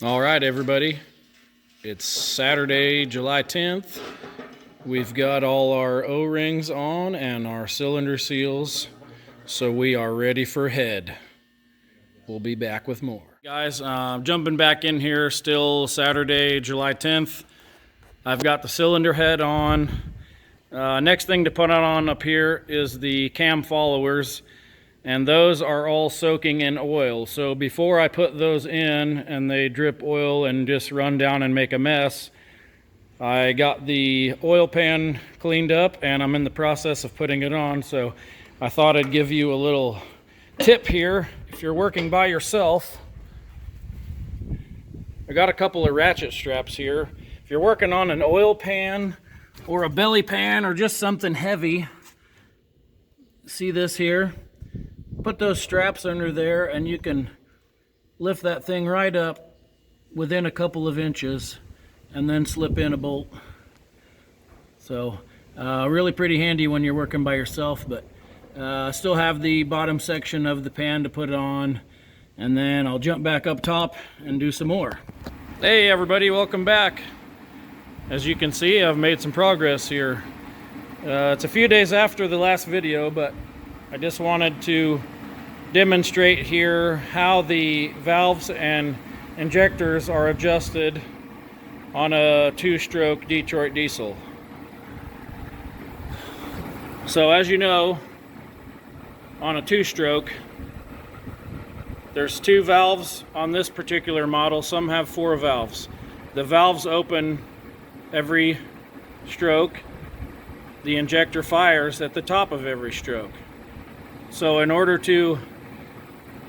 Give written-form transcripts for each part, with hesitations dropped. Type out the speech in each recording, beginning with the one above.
All right, everybody. It's Saturday, July 10th. We've got all our O-rings on and our cylinder seals, so we are ready for head. We'll be back with more. Guys, jumping back in here, still Saturday, July 10th. I've got the cylinder head on. Next thing to put on up here is the cam followers, and those are all soaking in oil. So before I put those in and they drip oil and just run down and make a mess, I got the oil pan cleaned up and I'm in the process of putting it on. So I thought I'd give you a little tip here. If you're working by yourself, I got a couple of ratchet straps here. If you're working on an oil pan or a belly pan or just something heavy, see this here? Put those straps under there and you can lift that thing right up within a couple of inches and then slip in a bolt. So really pretty handy when you're working by yourself, but still have the bottom section of the pan to put on, and then I'll jump back up top and do some more. Hey everybody, welcome back. As you can see, I've made some progress here. It's a few days after the last video, but I just wanted to demonstrate here how the valves and injectors are adjusted on a two-stroke Detroit diesel. So as you know, on a two-stroke, there's two valves on this particular model. Some have four valves. The valves open every stroke. The injector fires at the top of every stroke. So in order to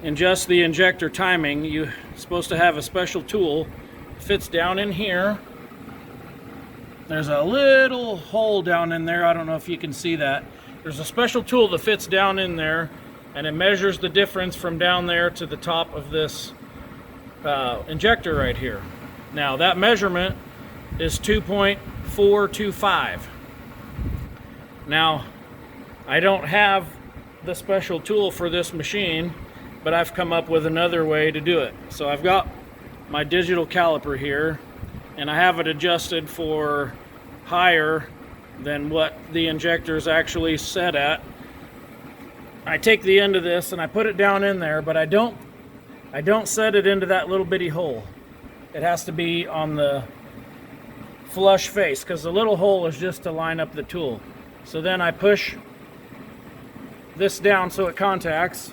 adjust the injector timing, you're supposed to have a special tool. It fits down in here. There's a little hole down in there. I don't know if you can see that. There's a special tool that fits down in there, and it measures the difference from down there to the top of this injector right here. Now that measurement is 2.425. Now I don't have the special tool for this machine, but I've come up with another way to do it. So I've got my digital caliper here, and I have it adjusted for higher than what the injector is actually set at. I take the end of this and I put it down in there, but I don't set it into that little bitty hole. It has to be on the flush face, because the little hole is just to line up the tool. So then I push this down so it contacts,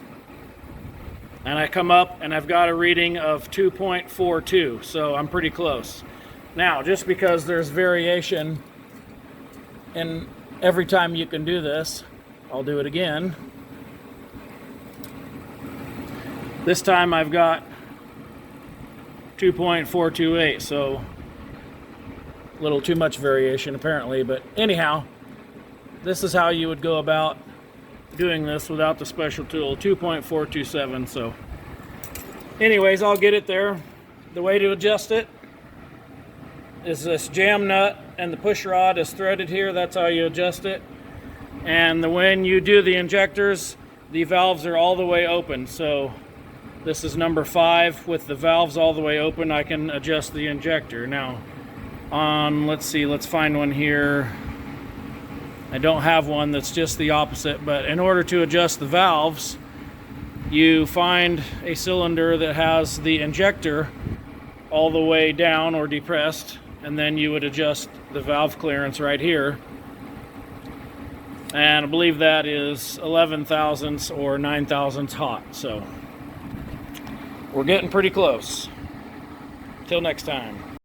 and I come up and I've got a reading of 2.42, so I'm pretty close. Now, just because there's variation in every time you can do this, I'll do it again. This time I've got 2.428, so a little too much variation apparently, but anyhow, this is how you would go about doing this without the special tool. 2.427. So anyways, I'll get it there. The way to adjust it is this jam nut, and the push rod is threaded here. That's how you adjust it. And when you do the injectors, the valves are all the way open. So this is number 5 with the valves all the way open. I can adjust the injector. Now let's see, let's find one here. I don't have one that's just the opposite, but in order to adjust the valves, you find a cylinder that has the injector all the way down or depressed, and then you would adjust the valve clearance right here. And I believe that is 11 thousandths or 9 thousandths hot. So we're getting pretty close. Till next time.